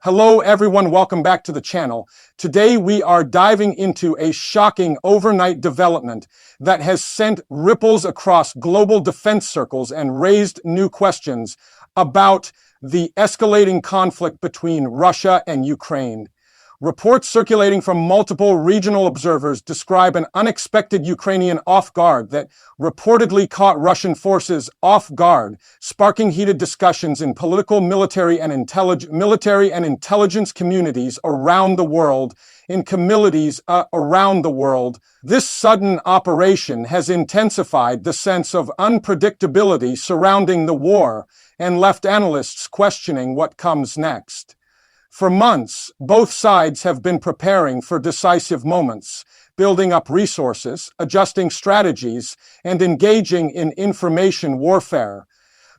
Hello everyone, welcome back to the channel. Today we are diving into a shocking overnight development that has sent ripples across global defense circles and raised new questions about the escalating conflict between Russia and Ukraine. Reports circulating from multiple regional observers describe an unexpected Ukrainian off-guard that reportedly caught Russian forces off guard, sparking heated discussions in political, military, and intelligence communities around the world. This sudden operation has intensified the sense of unpredictability surrounding the war and left analysts questioning what comes next. For months, both sides have been preparing for decisive moments, building up resources, adjusting strategies, and engaging in information warfare.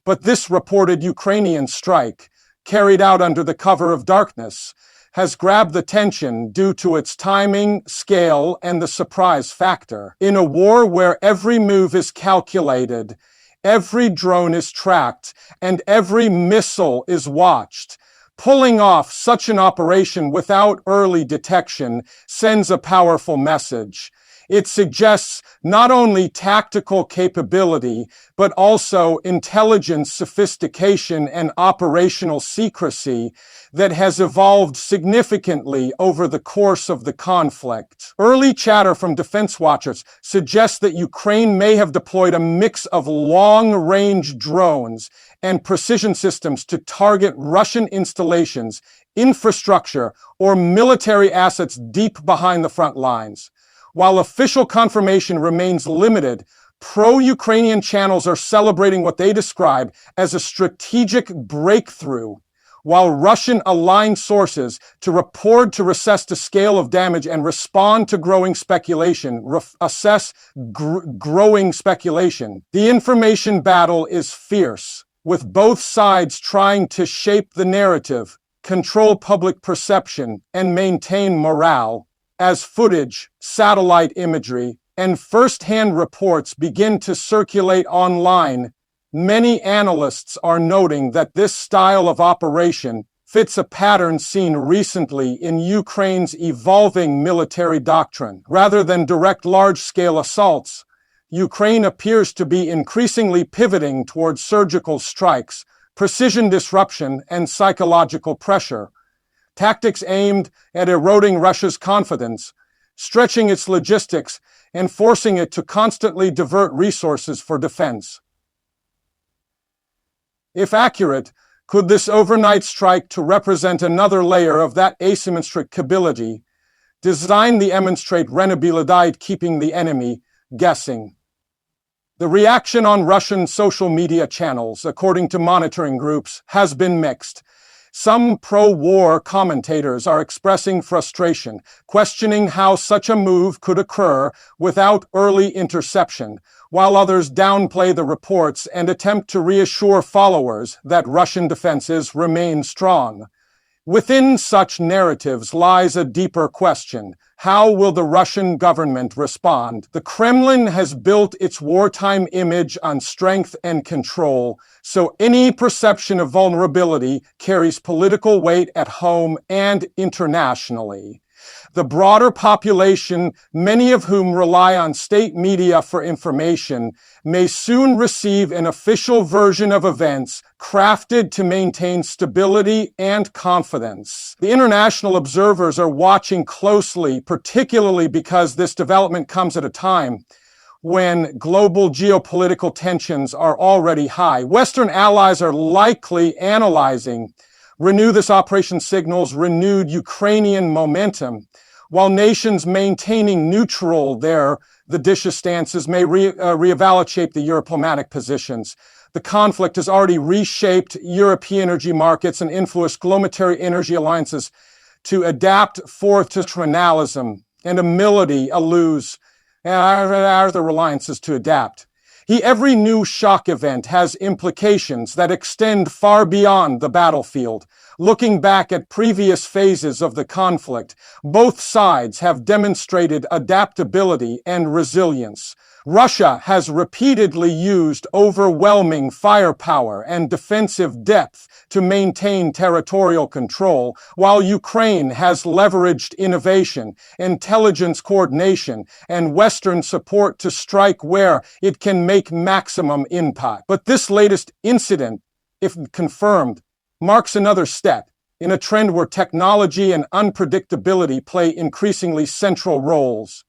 But this reported Ukrainian strike, carried out under the cover of darkness, has grabbed the tension due to its timing, scale, and the surprise factor. In a war where every move is calculated, every drone is tracked, and every missile is watched, pulling off such an operation without early detection sends a powerful message. It suggests not only tactical capability, but also intelligence, sophistication, and operational secrecy that has evolved significantly over the course of the conflict. Early chatter from defense watchers suggests that Ukraine may have deployed a mix of long-range drones and precision systems to target Russian installations, infrastructure, or military assets deep behind the front lines. While official confirmation remains limited, pro-Ukrainian channels are celebrating what they describe as a strategic breakthrough, while Russian-aligned sources report to assess the scale of damage and respond to growing speculation. The information battle is fierce, with both sides trying to shape the narrative, control public perception, and maintain morale. As footage, satellite imagery, and first-hand reports begin to circulate online, many analysts are noting that this style of operation fits a pattern seen recently in Ukraine's evolving military doctrine. Rather than direct large-scale assaults, Ukraine appears to be increasingly pivoting towards surgical strikes, precision disruption, and psychological pressure. Tactics aimed at eroding Russia's confidence, stretching its logistics, and forcing it to constantly divert resources for defense. If accurate, could this overnight strike to represent another layer of that asymmetric capability, designed to demonstrate renability, keeping the enemy guessing? The reaction on Russian social media channels, according to monitoring groups, has been mixed. Some pro-war commentators are expressing frustration, questioning how such a move could occur without early interception, while others downplay the reports and attempt to reassure followers that Russian defenses remain strong. Within such narratives lies a deeper question. How will the Russian government respond? The Kremlin has built its wartime image on strength and control, so any perception of vulnerability carries political weight at home and internationally. The broader population, many of whom rely on state media for information, may soon receive an official version of events crafted to maintain stability and confidence. The international observers are watching closely, particularly because this development comes at a time when global geopolitical tensions are already high. Western allies are likely analyzing this operation signals renewed Ukrainian momentum, while nations maintaining neutral the dishes stances may reevaluate the diplomatic positions. The conflict has already reshaped European energy markets and influenced global energy alliances to adapt forth to trilateralism and the reliances to adapt. Every new shock event has implications that extend far beyond the battlefield. Looking back at previous phases of the conflict, both sides have demonstrated adaptability and resilience. Russia has repeatedly used overwhelming firepower and defensive depth to maintain territorial control, while Ukraine has leveraged innovation, intelligence coordination, and Western support to strike where it can make maximum impact. But this latest incident, if confirmed, marks another step in a trend where technology and unpredictability play increasingly central roles.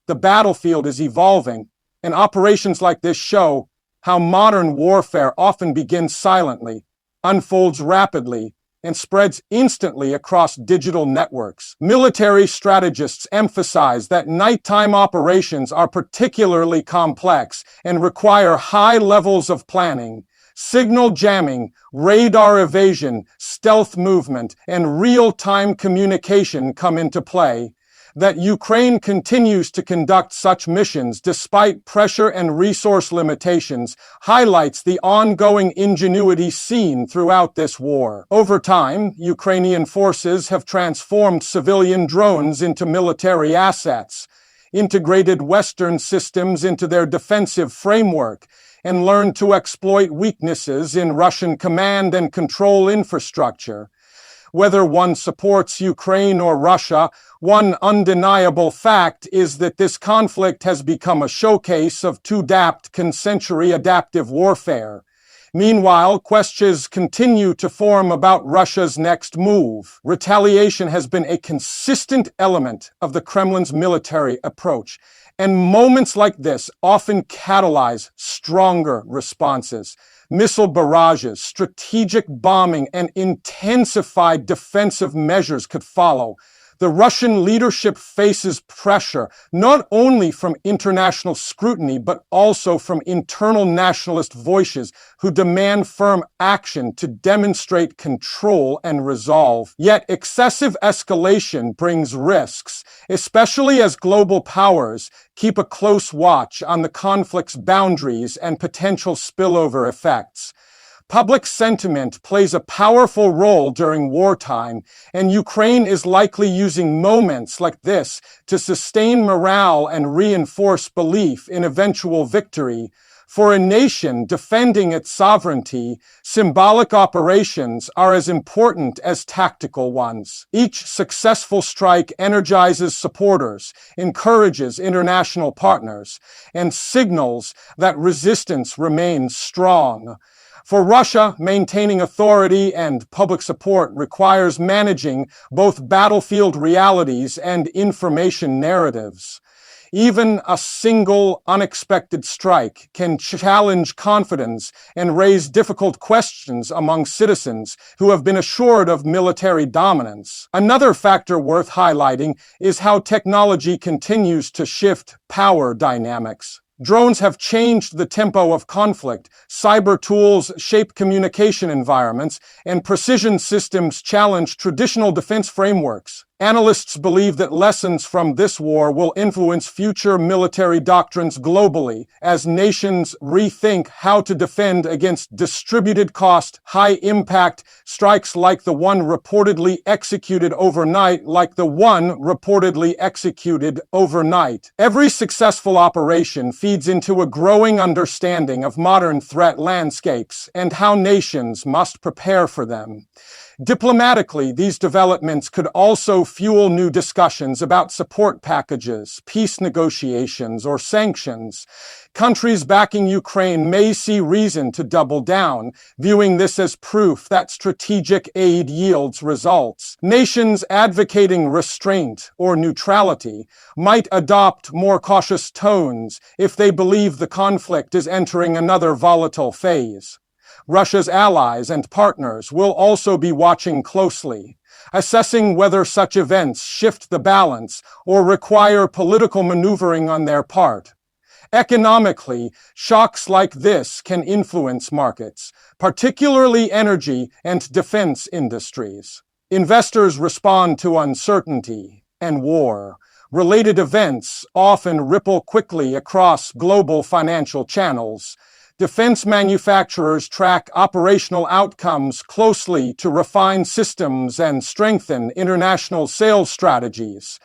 The battlefield is evolving, and operations like this show how modern warfare often begins silently, unfolds rapidly, and spreads instantly across digital networks. Military strategists emphasize that nighttime operations are particularly complex and require high levels of planning. Signal jamming, radar evasion, stealth movement, and real-time communication come into play. That Ukraine continues to conduct such missions despite pressure and resource limitations highlights the ongoing ingenuity seen throughout this war. Over time, Ukrainian forces have transformed civilian drones into military assets, integrated Western systems into their defensive framework, and learned to exploit weaknesses in Russian command and control infrastructure. Whether one supports Ukraine or Russia, one undeniable fact is that this conflict has become a showcase of two-century adaptive warfare. Meanwhile, questions continue to form about Russia's next move. Retaliation has been a consistent element of the Kremlin's military approach, and moments like this often catalyze stronger responses. Missile barrages, strategic bombing, and intensified defensive measures could follow. The Russian leadership faces pressure not only from international scrutiny but also from internal nationalist voices who demand firm action to demonstrate control and resolve. Yet excessive escalation brings risks, especially as global powers keep a close watch on the conflict's boundaries and potential spillover effects. Public sentiment plays a powerful role during wartime, and Ukraine is likely using moments like this to sustain morale and reinforce belief in eventual victory. For a nation defending its sovereignty, symbolic operations are as important as tactical ones. Each successful strike energizes supporters, encourages international partners, and signals that resistance remains strong. For Russia, maintaining authority and public support requires managing both battlefield realities and information narratives. Even a single unexpected strike can challenge confidence and raise difficult questions among citizens who have been assured of military dominance. Another factor worth highlighting is how technology continues to shift power dynamics. Drones have changed the tempo of conflict, cyber tools shape communication environments, and precision systems challenge traditional defense frameworks. Analysts believe that lessons from this war will influence future military doctrines globally as nations rethink how to defend against distributed cost, high-impact strikes like the one reportedly executed overnight. Every successful operation feeds into a growing understanding of modern threat landscapes and how nations must prepare for them. Diplomatically, these developments could also fuel new discussions about support packages, peace negotiations, or sanctions. Countries backing Ukraine may see reason to double down, viewing this as proof that strategic aid yields results. Nations advocating restraint or neutrality might adopt more cautious tones if they believe the conflict is entering another volatile phase. Russia's allies and partners will also be watching closely, assessing whether such events shift the balance or require political maneuvering on their part. Economically, shocks like this can influence markets, particularly energy and defense industries. Investors respond to uncertainty and war. Related events often ripple quickly across global financial channels. Defense manufacturers track operational outcomes closely to refine systems and strengthen international sales strategies.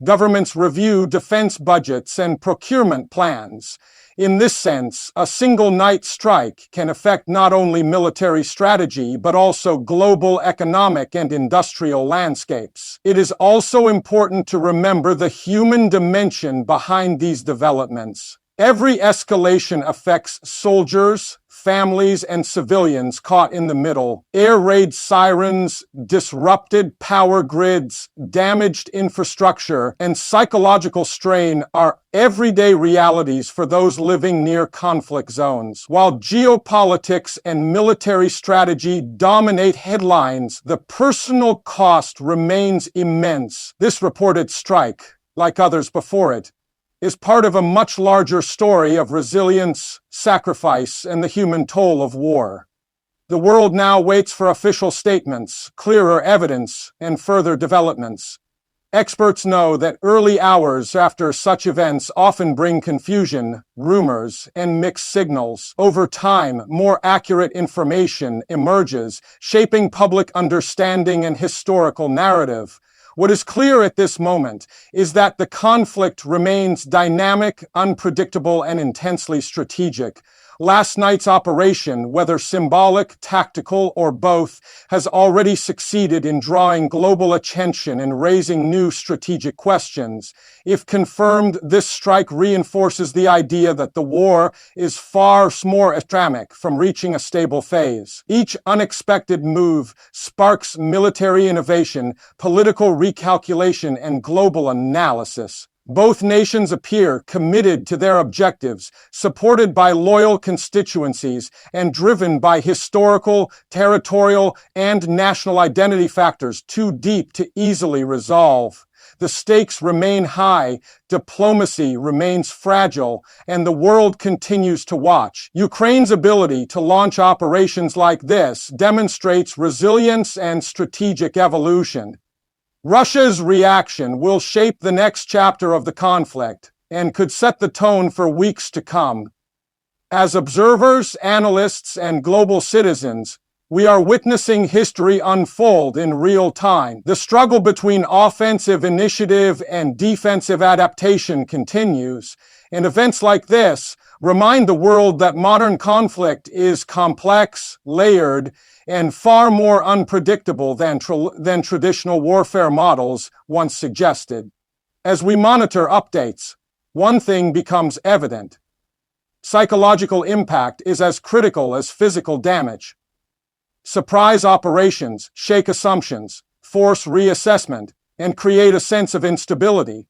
governments review defense budgets and procurement plans. In this sense, a single night strike can affect not only military strategy but also global economic and industrial landscapes. It is also important to remember the human dimension behind these developments. Every escalation affects soldiers, families, and civilians caught in the middle. Air raid sirens, disrupted power grids, damaged infrastructure, and psychological strain are everyday realities for those living near conflict zones. While geopolitics and military strategy dominate headlines, the personal cost remains immense. This reported strike, like others before it, is part of a much larger story of resilience, sacrifice, and the human toll of war. The world now waits for official statements, clearer evidence, and further developments. Experts know that early hours after such events often bring confusion, rumors, and mixed signals. Over time, more accurate information emerges, shaping public understanding and historical narrative. What is clear at this moment is that the conflict remains dynamic, unpredictable, and intensely strategic. Last night's operation, whether symbolic, tactical, or both, has already succeeded in drawing global attention and raising new strategic questions. If confirmed, this strike reinforces the idea that the war is far more dynamic from reaching a stable phase. Each unexpected move sparks military innovation, political recalculation, and global analysis. Both nations appear committed to their objectives, supported by loyal constituencies, and driven by historical, territorial, and national identity factors too deep to easily resolve. The stakes remain high, diplomacy remains fragile, and the world continues to watch. Ukraine's ability to launch operations like this demonstrates resilience and strategic evolution. Russia's reaction will shape the next chapter of the conflict and could set the tone for weeks to come. As observers, analysts, and global citizens, we are witnessing history unfold in real time. The struggle between offensive initiative and defensive adaptation continues, and events like this remind the world that modern conflict is complex, layered, and far more unpredictable than traditional warfare models once suggested. As we monitor updates, one thing becomes evident. Psychological impact is as critical as physical damage. Surprise operations shake assumptions, force reassessment, and create a sense of instability.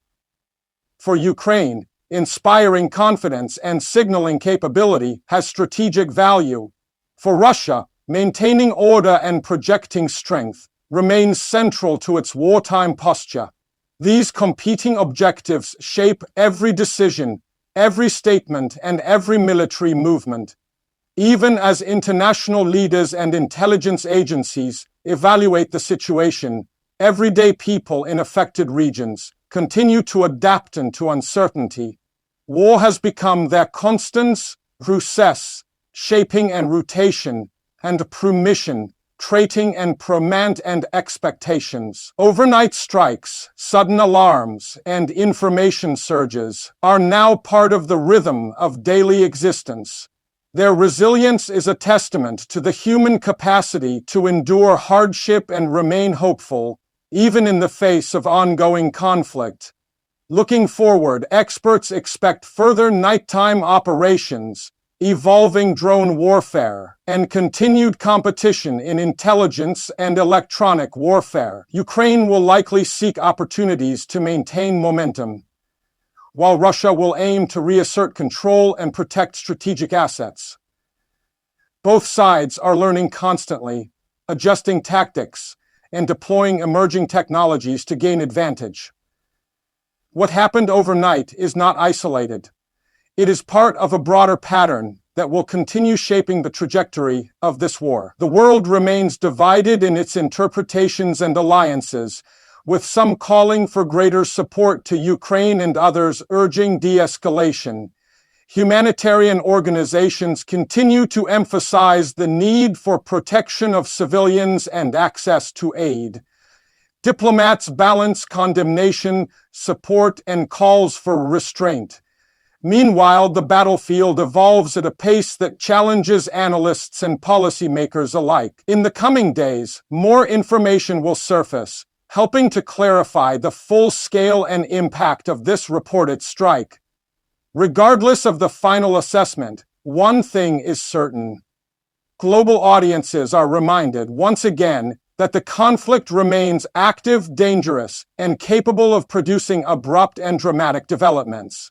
For Ukraine, inspiring confidence and signaling capability has strategic value. For Russia, maintaining order and projecting strength remains central to its wartime posture. These competing objectives shape every decision, every statement, and every military movement. Even as international leaders and intelligence agencies evaluate the situation, everyday people in affected regions continue to adapt to uncertainty. War has become their constants, process, shaping and rotation, and permission, trading and promant and expectations. Overnight strikes, sudden alarms, and information surges are now part of the rhythm of daily existence. Their resilience is a testament to the human capacity to endure hardship and remain hopeful, even in the face of ongoing conflict. Looking forward, experts expect further nighttime operations, evolving drone warfare, and continued competition in intelligence and electronic warfare. Ukraine will likely seek opportunities to maintain momentum, while Russia will aim to reassert control and protect strategic assets. Both sides are learning constantly, adjusting tactics, and deploying emerging technologies to gain advantage. What happened overnight is not isolated. It is part of a broader pattern that will continue shaping the trajectory of this war. The world remains divided in its interpretations and alliances, with some calling for greater support to Ukraine and others urging de-escalation. Humanitarian organizations continue to emphasize the need for protection of civilians and access to aid. Diplomats balance condemnation, support, and calls for restraint. Meanwhile, the battlefield evolves at a pace that challenges analysts and policymakers alike. In the coming days, more information will surface, helping to clarify the full scale and impact of this reported strike. Regardless of the final assessment, one thing is certain. Global audiences are reminded once again that the conflict remains active, dangerous, and capable of producing abrupt and dramatic developments.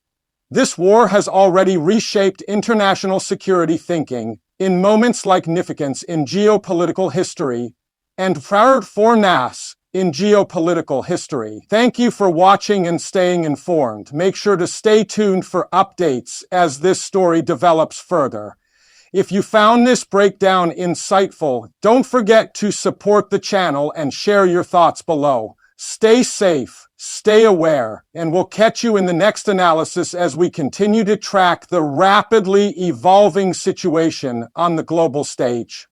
This war has already reshaped international security thinking in moments like significance in geopolitical history and proud for NAS in geopolitical history. Thank you for watching and staying informed. Make sure to stay tuned for updates as this story develops further. If you found this breakdown insightful, don't forget to support the channel and share your thoughts below. Stay safe, stay aware, and we'll catch you in the next analysis as we continue to track the rapidly evolving situation on the global stage.